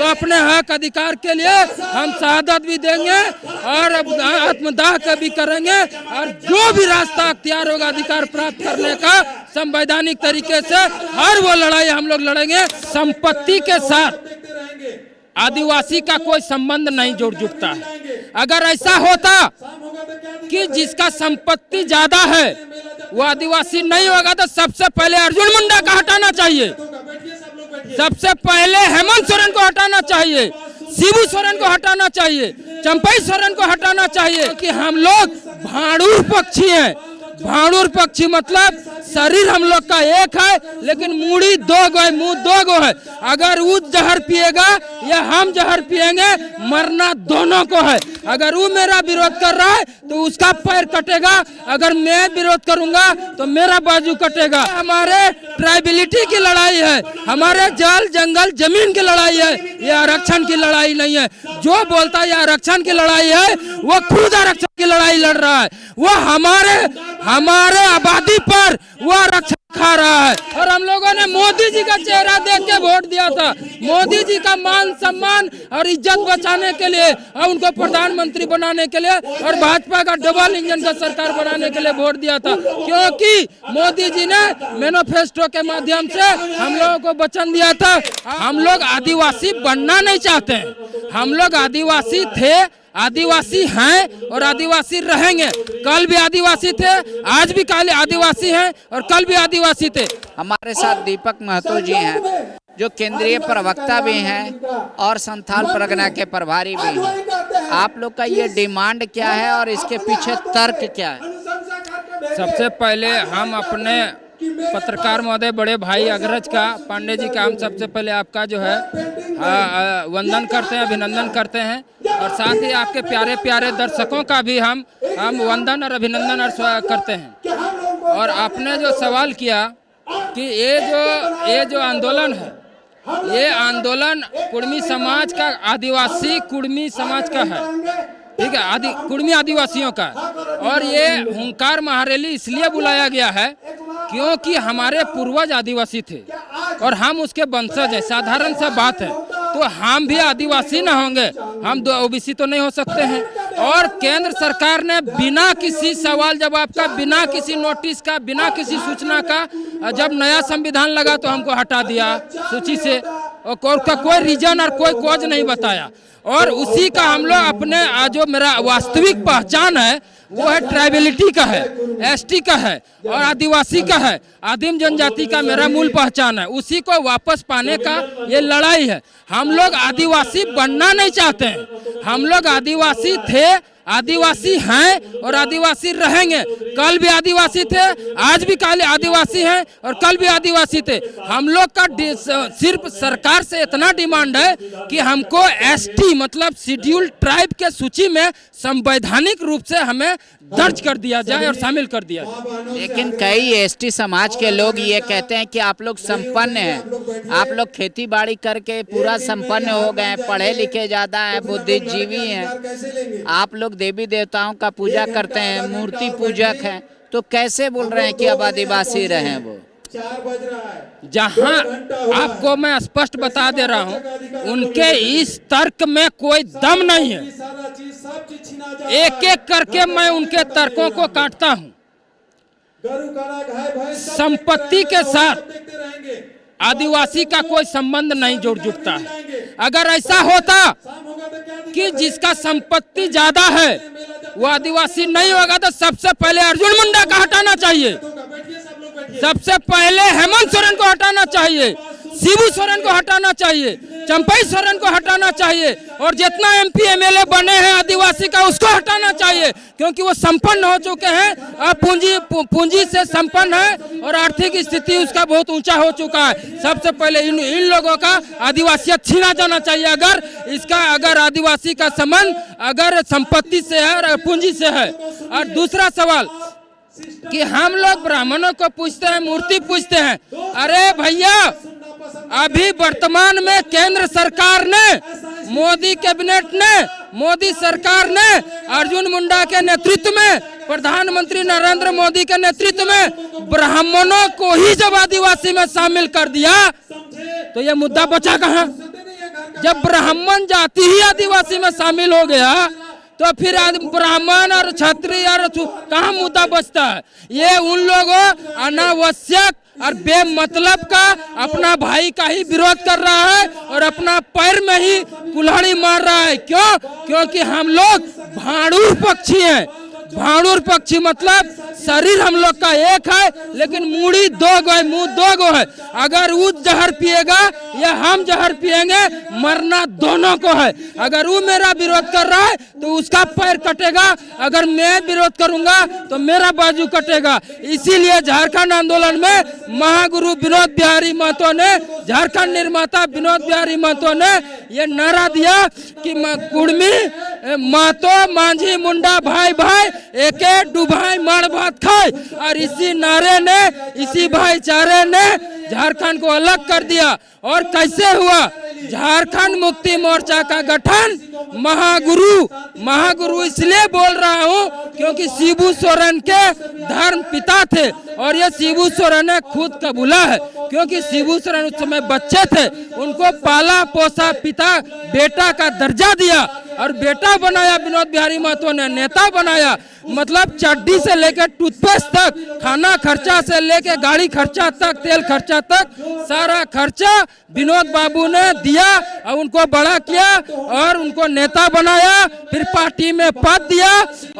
अपने हक अधिकार के लिए हम शहादत भी देंगे और आत्मदाह का भी करेंगे और जो भी रास्ता अख्तियार होगा अधिकार प्राप्त करने का संवैधानिक तरीके से हर वो लड़ाई हम लोग लड़ेंगे। संपत्ति के साथ आदिवासी का कोई संबंध नहीं जुड़ता है। अगर ऐसा होता कि जिसका संपत्ति ज्यादा है वो आदिवासी नहीं होगा तो सबसे पहले अर्जुन मुंडा का हटाना चाहिए, सबसे पहले हेमंत सोरेन को हटाना चाहिए, शिबू सोरेन को हटाना चाहिए, चंपई सोरेन को हटाना चाहिए कि हम लोग भाड़ूर पक्षी हैं। भाड़ूर पक्षी मतलब शरीर हम लोग का एक है लेकिन मूड़ी दो गो है, मुंह दो गो है। अगर वो जहर पिएगा या हम जहर पिएंगे मरना दोनों को है। अगर वो मेरा विरोध कर रहा है तो उसका पैर कटेगा, अगर मैं विरोध करूंगा तो मेरा बाजू कटेगा। हमारे ट्राइबिलिटी की लड़ाई है, हमारे जल जंगल जमीन की लड़ाई है, ये आरक्षण की लड़ाई नहीं है। जो बोलता है ये आरक्षण की लड़ाई है वो खुद आरक्षण की लड़ाई लड़ रहा है। वो हमारे आबादी पर वो आरक्षण खा रहा है। और हम लोगों ने मोदी जी का चेहरा देख के वोट दिया था, मोदी जी का मान सम्मान और इज्जत बचाने के लिए और उनको प्रधानमंत्री बनाने के लिए और भाजपा का डबल इंजन का सरकार बनाने के लिए वोट दिया था, क्योंकि मोदी जी ने मैनिफेस्टो के माध्यम से हम लोगों को वचन दिया था। हम लोग आदिवासी बनना नहीं चाहते हैं, हम लोग आदिवासी थे, आदिवासी हैं और आदिवासी रहेंगे। कल भी आदिवासी थे, आज भी कल आदिवासी हैं और कल भी आदिवासी थे। हमारे साथ दीपक महतो जी हैं जो केंद्रीय प्रवक्ता भी हैं और संथाल परगना के प्रभारी भी हैं। आप लोग का ये डिमांड क्या है और इसके पीछे तर्क क्या है? सबसे पहले हम अपने पत्रकार महोदय बड़े भाई अग्रज का, पांडे जी का, हम सबसे पहले आपका जो है वंदन करते हैं, अभिनंदन करते हैं और साथ ही आपके प्यारे प्यारे दर्शकों का भी हम वंदन और अभिनंदन करते हैं। और आपने जो सवाल किया कि ये जो आंदोलन है, ये आंदोलन कुड़मी समाज का, आदिवासी कुड़मी समाज का है, ठीक है, कुड़मी आदिवासियों का। और ये हुंकार महारैली इसलिए बुलाया गया है क्योंकि हमारे पूर्वज आदिवासी थे और हम उसके वंशज हैं, साधारण सा बात है। तो हम भी आदिवासी ना होंगे, हम ओबीसी तो नहीं हो सकते हैं। और केंद्र सरकार ने बिना किसी सवाल जवाब का, बिना किसी नोटिस का, बिना किसी सूचना का जब नया संविधान लगा तो हमको हटा दिया सूची से और कोई रीजन और कोई कॉज नहीं बताया। और उसी का हम लोग अपने जो मेरा वास्तविक पहचान है वो है ट्राइबलिटी का है, एसटी का है और आदिवासी का है, आदिम जनजाति का मेरा मूल पहचान है। उसी को वापस पाने का ये लड़ाई है। हम लोग आदिवासी बनना नहीं चाहते हैं, हम लोग आदिवासी थे, आदिवासी हैं और आदिवासी रहेंगे। कल भी आदिवासी थे, आज भी कल आदिवासी हैं और कल भी आदिवासी थे। हम लोग का सिर्फ सरकार से इतना डिमांड है कि हमको एसटी मतलब शेड्यूल्ड ट्राइब के सूची में संवैधानिक रूप से हमें दर्ज कर दिया जाए और शामिल कर दिया जाए। लेकिन कई एसटी समाज के लोग ये कहते हैं कि आप लोग संपन्न हैं, आप लोग खेती बाड़ी करके पूरा संपन्न हो गए हैं, पढ़े लिखे ज्यादा हैं, बुद्धिजीवी हैं, आप लोग देवी देवताओं का पूजा करते हैं, मूर्ति पूजक हैं, तो कैसे बोल रहे हैं कि अब आदिवासी रहे? वो जहां आपको मैं स्पष्ट बता दे रहा हूं, उनके इस तर्क में कोई दम नहीं है। एक एक करके मैं उनके तर्कों को काटता हूं। संपत्ति के साथ आदिवासी का कोई संबंध नहीं जुड़ता है। अगर ऐसा होता कि जिसका संपत्ति ज्यादा है वो आदिवासी नहीं होगा तो सबसे पहले अर्जुन मुंडा का हटाना चाहिए, सबसे पहले हेमंत सोरेन को हटाना चाहिए, शिबू सोरेन को हटाना चाहिए, चंपई सोरेन को हटाना चाहिए और जितना एमपी एमएलए बने हैं आदिवासी का उसको हटाना चाहिए, क्योंकि वो संपन्न हो चुके हैं, अब पूंजी से संपन्न है और आर्थिक स्थिति उसका बहुत ऊंचा हो चुका है। सबसे पहले इन लोगों का आदिवासियत छीना जाना चाहिए। अगर आदिवासी का संबंध अगर संपत्ति से है और पूंजी से है। और दूसरा सवाल कि हम लोग ब्राह्मणों को पूछते हैं, मूर्ति पूछते हैं। अरे भैया, अभी वर्तमान में केंद्र सरकार ने, मोदी कैबिनेट ने, मोदी सरकार ने अर्जुन मुंडा के नेतृत्व में, प्रधानमंत्री नरेंद्र मोदी के नेतृत्व में ब्राह्मणों को ही जब आदिवासी में शामिल कर दिया तो ये मुद्दा बचा कहाँ? जब ब्राह्मण जाति ही आदिवासी में शामिल हो गया तो फिर ब्राह्मण और क्षत्रिय और कहाँ मुद्दा बचता है। ये उन लोगों अनावश्यक और बेमतलब का अपना भाई का ही विरोध कर रहा है और अपना पैर में ही कुल्हाड़ी मार रहा है। क्यों? क्योंकि हम लोग भाड़ूर पक्षी हैं। भाड़ूर पक्षी मतलब शरीर हम लोग का एक है लेकिन मूड़ी दो गो है, मुंह दो गो है। अगर वो जहर पिएगा या हम जहर पिएंगे, मरना दोनों को है। अगर वो मेरा विरोध कर रहा है तो उसका पैर कटेगा, अगर मैं विरोध करूंगा तो मेरा बाजू कटेगा। इसीलिए झारखंड आंदोलन में महागुरु विनोद बिहारी महतो ने, झारखंड निर्माता विनोद बिहारी महतो ने ये नारा दिया कि कुर्मी महतो मांझी मुंडा भाई भाई एके डुबाई मार भात खाए। और इसी नारे ने, इसी भाईचारे ने झारखंड को अलग कर दिया। और कैसे हुआ? झारखंड मुक्ति मोर्चा का गठन महागुरु इसलिए बोल रहा हूँ क्योंकि शिबू सोरेन के धर्म पिता थे और ये शिबू सोरेन ने खुद कबूला है। क्योंकि शिबू सोरेन उस समय बच्चे थे, उनको पाला पोसा पिता बेटा का दर्जा दिया और बेटा बनाया विनोद बिहारी महतो ने, नेता बनाया। मतलब चड्डी से लेकर टूथपेस्ट तक, खाना खर्चा से लेकर गाड़ी खर्चा तक, तेल खर्चा तक, सारा खर्चा विनोद बाबू ने दिया और उनको बड़ा किया और उनको नेता बनाया। फिर पार्टी में पद दिया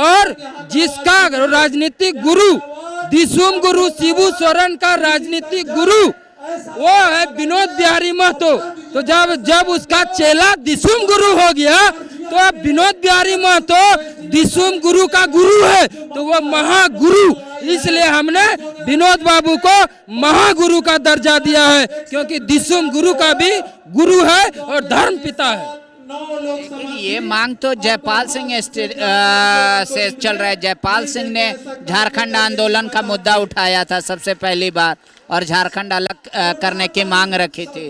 और जिसका राजनीतिक गुरु दिसुम गुरु शिबू सोरेन का राजनीतिक गुरु वो है विनोद बिहारी महतो। तो जब उसका चेला दिसुम गुरु हो गया तो अब विनोद बिहारी महतो दिसुम गुरु का गुरु है, तो वो महागुरु। इसलिए हमने विनोद बाबू को महागुरु का दर्जा दिया है क्योंकि दिसुम गुरु का भी गुरु है और धर्म पिता है। लेकिन ये मांग तो जयपाल सिंह से चल रहा है। जयपाल सिंह ने झारखंड आंदोलन का मुद्दा उठाया था सबसे पहली बार और झारखंड अलग करने की मांग रखी थी।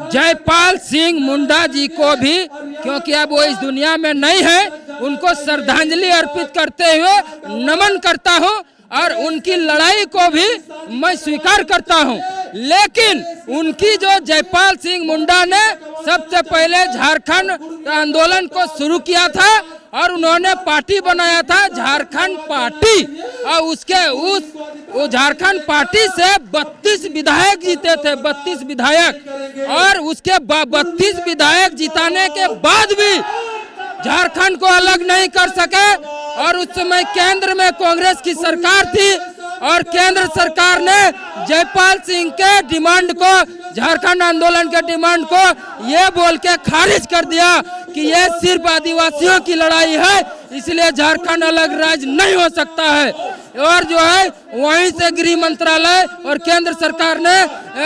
जयपाल सिंह मुंडा जी को भी, क्योंकि अब वो इस दुनिया में नहीं है, उनको श्रद्धांजलि अर्पित करते हुए नमन करता हूँ और उनकी लड़ाई को भी मैं स्वीकार करता हूं। लेकिन उनकी जो जयपाल सिंह मुंडा ने सबसे पहले झारखंड आंदोलन को शुरू किया था और उन्होंने पार्टी बनाया था झारखंड पार्टी और उस झारखंड पार्टी से 32 विधायक जीते थे, 32 विधायक। और उसके 32 विधायक जिताने के बाद भी झारखंड को अलग नहीं कर सके और उस समय केंद्र में कांग्रेस की सरकार थी और केंद्र सरकार ने जयपाल सिंह के डिमांड को, झारखंड आंदोलन के डिमांड को ये बोल के खारिज कर दिया कि ये सिर्फ आदिवासियों की लड़ाई है, इसलिए झारखंड अलग राज्य नहीं हो सकता है। और जो है वहीं से गृह मंत्रालय और केंद्र सरकार ने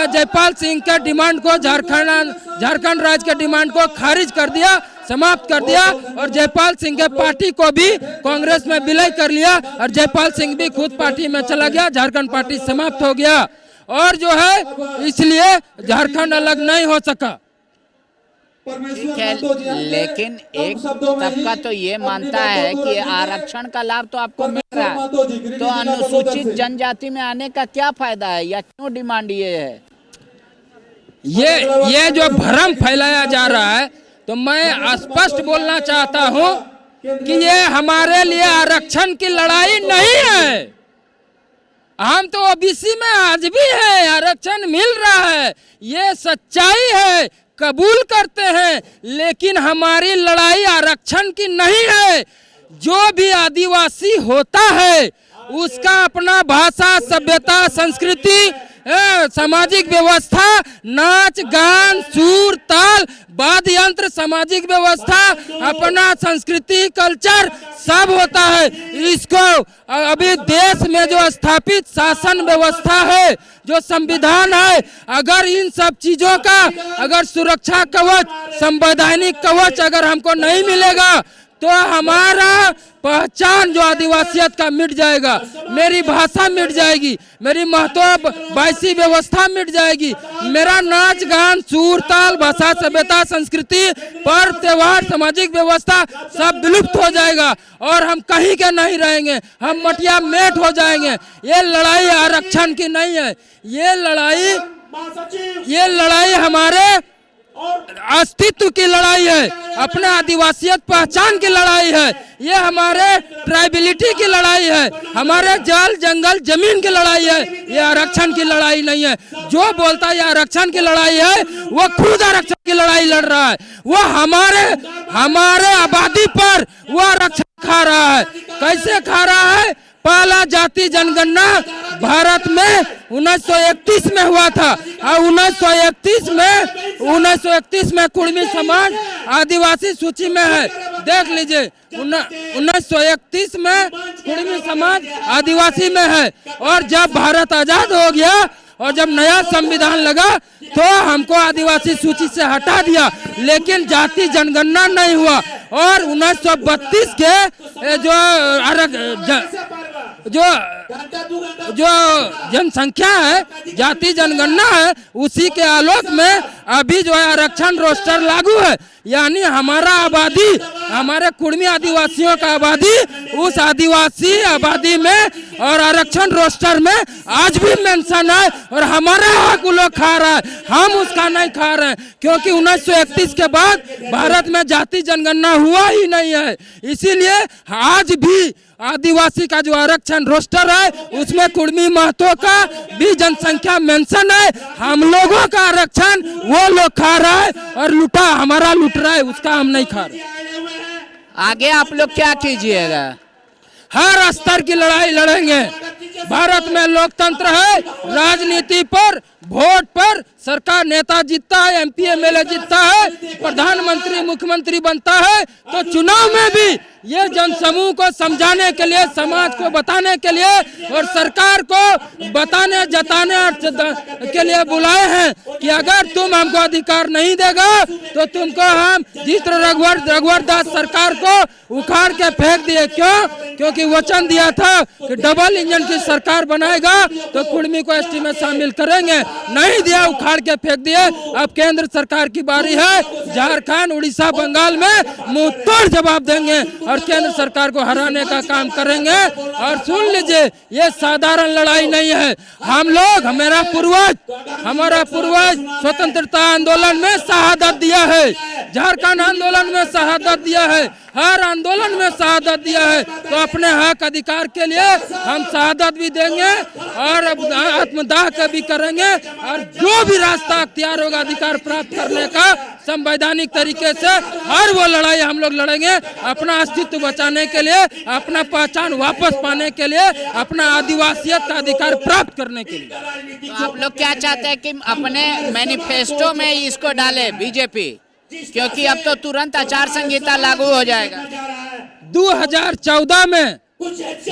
जयपाल सिंह के डिमांड को, झारखंड राज्य के डिमांड को खारिज कर दिया, समाप्त कर दिया और जयपाल सिंह के पार्टी को भी कांग्रेस में विलय कर लिया और जयपाल सिंह भी खुद पार्टी में चला गया, झारखंड पार्टी समाप्त हो गया। और जो है इसलिए झारखंड अलग नहीं हो सका। ठीक है, लेकिन एक तबका तो ये मानता है कि आरक्षण का लाभ तो आपको मिल रहा है, तो अनुसूचित जनजाति में आने का क्या फायदा है या क्यों डिमांड ये है? ये जो भ्रम फैलाया जा रहा है, तो मैं स्पष्ट बोलना चाहता हूं कि ये हमारे लिए आरक्षण की लड़ाई नहीं है। हम तो ओबीसी में आज भी है, आरक्षण मिल रहा है, ये सच्चाई है, कबूल करते हैं। लेकिन हमारी लड़ाई आरक्षण की नहीं है। जो भी आदिवासी होता है उसका अपना भाषा, सभ्यता, संस्कृति, सामाजिक व्यवस्था, नाच गान, सुर ताल, वाद्य यंत्र, सामाजिक व्यवस्था, अपना संस्कृति, कल्चर सब होता है। इसको अभी देश में जो स्थापित शासन व्यवस्था है, जो संविधान है, अगर इन सब चीजों का अगर सुरक्षा कवच, संवैधानिक कवच अगर हमको नहीं मिलेगा तो हमारा पहचान जो आदिवासियत का मिट जाएगा, मेरी भाषा मिट जाएगी, मेरी महत्व बाईसी व्यवस्था मिट जाएगी, मेरा नाच गान, सुर ताल, भाषा, सभ्यता, संस्कृति, पर्व त्योहार, सामाजिक व्यवस्था सब विलुप्त हो जाएगा और हम कहीं के नहीं रहेंगे, हम मटिया मेट हो जाएंगे। ये लड़ाई आरक्षण की नहीं है, ये लड़ाई हमारे अस्तित्व की लड़ाई है, अपने आदिवासियत पहचान की लड़ाई है, ये हमारे ट्राइबिलिटी की लड़ाई है, हमारे जल जंगल जमीन की लड़ाई है, ये आरक्षण की लड़ाई नहीं है। जो बोलता है ये आरक्षण की लड़ाई है वो खुद आरक्षण की लड़ाई लड़ रहा है। वो हमारे आबादी पर वो आरक्षण खा रहा है। कैसे खा रहा है? पहला जाति जनगणना भारत में 1931 में हुआ था और 1931 में कुर्मी समाज आदिवासी सूची में है। देख लीजिए 1931 में कुर्मी समाज आदिवासी में है और जब भारत आजाद हो गया और जब नया संविधान लगा तो हमको आदिवासी सूची से हटा दिया, लेकिन जाति जनगणना नहीं हुआ। और 1932 के जो जनसंख्या है, जाति जनगणना है, उसी के आलोक में अभी जो है आरक्षण रोस्टर लागू है। यानी हमारा आबादी, हमारे कुर्मी आदिवासियों का आबादी उस आदिवासी आबादी में और आरक्षण रोस्टर में आज भी मेंशन है और हमारा हक वो लोग खा रहा है, हम उसका नहीं खा रहे हैं। क्योंकि 1931 के बाद भारत में जाति जनगणना हुआ ही नहीं है। इसीलिए आज भी आदिवासी का जो आरक्षण रोस्टर है उसमें कुर्मी महतो का भी जनसंख्या मेंशन है। हम लोगों का आरक्षण वो लोग खा रहा है और हमारा लूट रहा है, उसका हम नहीं खा रहे। आगे आप लोग क्या कीजिएगा? हर स्तर की लड़ाई लड़ेंगे। भारत में लोकतंत्र है, राजनीति पर, वोट पर सरकार नेता जीतता है, MP MLA जीतता है, प्रधानमंत्री मुख्यमंत्री बनता है। तो चुनाव में भी ये जनसमूह को समझाने के लिए, समाज को बताने के लिए और सरकार को बताने जताने के लिए बुलाए हैं कि अगर तुम हमको अधिकार नहीं देगा तो तुमको हम जिस रघुवर दास सरकार को उखाड़ के फेंक दिए। क्यों? क्योंकि वचन दिया था कि डबल इंजन की सरकार बनाएगा तो कुर्मी को ST में शामिल करेंगे, नहीं दिया, उखाड़ के फेंक दिए। अब केंद्र सरकार की बारी है, झारखंड, उड़ीसा, बंगाल में मुंह तोड़ जवाब देंगे और केंद्र सरकार को हराने का काम करेंगे। और सुन लीजिए, ये साधारण लड़ाई नहीं है। हम लोग, हमारा पूर्वज स्वतंत्रता आंदोलन में शहादत दिया है, झारखंड आंदोलन में शहादत दिया है, हर आंदोलन में शहादत दिया है। तो अपने हक अधिकार के लिए हम शहादत भी देंगे और आत्मदाह का भी करेंगे और जो भी रास्ता अख्तियार होगा अधिकार प्राप्त करने का संवैधानिक तरीके से हर वो लड़ाई हम लोग लड़ेंगे, अपना अस्तित्व बचाने के लिए, अपना पहचान वापस पाने के लिए, अपना आदिवासियत का अधिकार प्राप्त करने के लिए। तो आप लोग क्या चाहते हैं कि अपने मैनिफेस्टो में इसको डाले बीजेपी, क्योंकि अब तो तुरंत आचार संहिता लागू हो जाएगा। 2014 में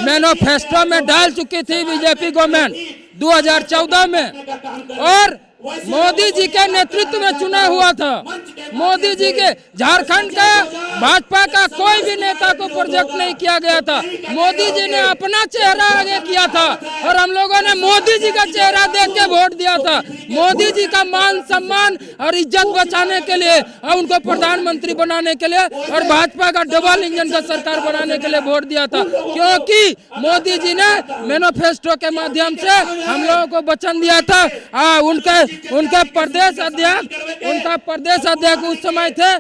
मैनिफेस्टो में डाल चुकी थी बीजेपी गवर्नमेंट 2014 में, और मोदी जी के नेतृत्व में चुना हुआ था। मोदी जी के झारखंड का भाजपा का कोई भी नेता को प्रोजेक्ट नहीं किया गया था, मोदी जी ने अपना चेहरा आगे किया था और हम लोगों ने मोदी जी का चेहरा देख के वोट दिया था। मोदी जी का मान सम्मान और इज्जत बचाने के लिए और उनको प्रधानमंत्री बनाने के लिए और भाजपा का डबल इंजन का सरकार बनाने के लिए वोट दिया था। क्योंकि मोदी जी ने मैनिफेस्टो के माध्यम से हम लोगों को वचन दिया था। उनका प्रदेश अध्यक्ष उस समय थे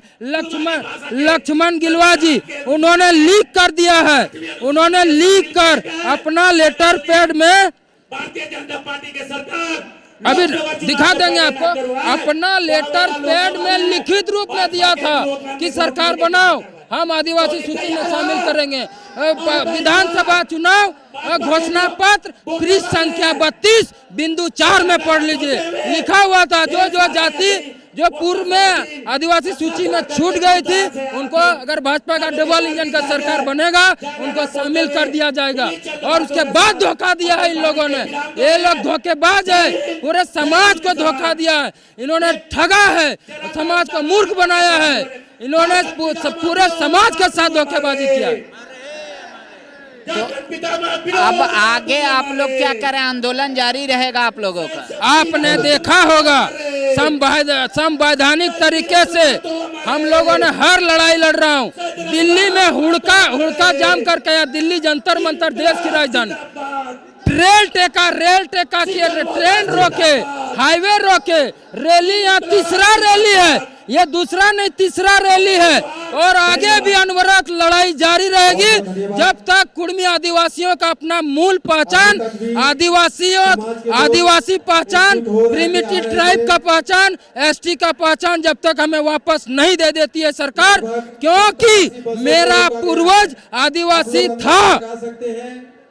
लक्ष्मण गिलुआ जी, उन्होंने लीक कर दिया है, उन्होंने लीक कर अपना लेटर पैड में, भारतीय जनता पार्टी के सरकार अभी दिखा देंगे आपको, अपना लेटर पैड में लिखित रूप में दिया था कि सरकार बनाओ, हम आदिवासी सूची में शामिल करेंगे। विधानसभा चुनाव घोषणा पत्र पृष्ठ संख्या 32.4 में पढ़ लीजिए, लिखा हुआ था जो जाति जो पूर्व में आदिवासी सूची में छूट गई थी उनको अगर भाजपा का डबल इंजन का सरकार बनेगा उनको शामिल कर दिया जाएगा। और उसके बाद धोखा दिया है इन लोगों ने, ये लोग धोखेबाज है, पूरे समाज को धोखा दिया है, इन्होंने ठगा है, समाज को मूर्ख बनाया है, इन्होंने पूरे समाज के साथ धोखेबाजी किया। तो अब आगे आप लोग क्या करें? आंदोलन जारी रहेगा आप लोगों का? आपने देखा होगा संवैधानिक तरीके से हम लोगों ने हर लड़ाई लड़ रहा हूँ। दिल्ली में हुड़का जाम करके, दिल्ली जंतर मंतर देश की राजधानी, रेल टेका किए, ट्रेन रोके, हाईवे रोके, रैली, यहाँ तीसरा रैली है, ये दूसरा नहीं तीसरा रैली है और आगे भी अनवरत लड़ाई जारी रहेगी जब तक कुर्मी आदिवासियों का अपना मूल पहचान, आदिवासी पहचान, प्रिमिटिव ट्राइब का पहचान, एसटी का पहचान जब तक हमें वापस नहीं दे देती है सरकार, क्योंकि मेरा पूर्वज आदिवासी था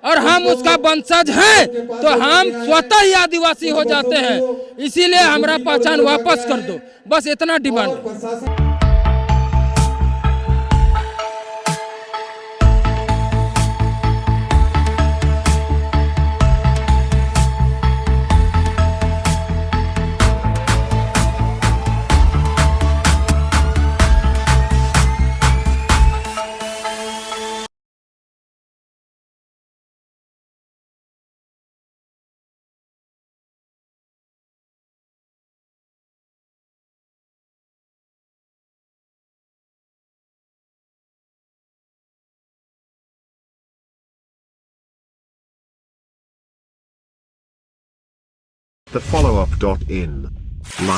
और हम उसका वंशज हैं, तो हम स्वतः ही आदिवासी हो जाते हैं। इसीलिए हमारा पहचान वापस कर दो, बस इतना डिमांड है। The follow-up.in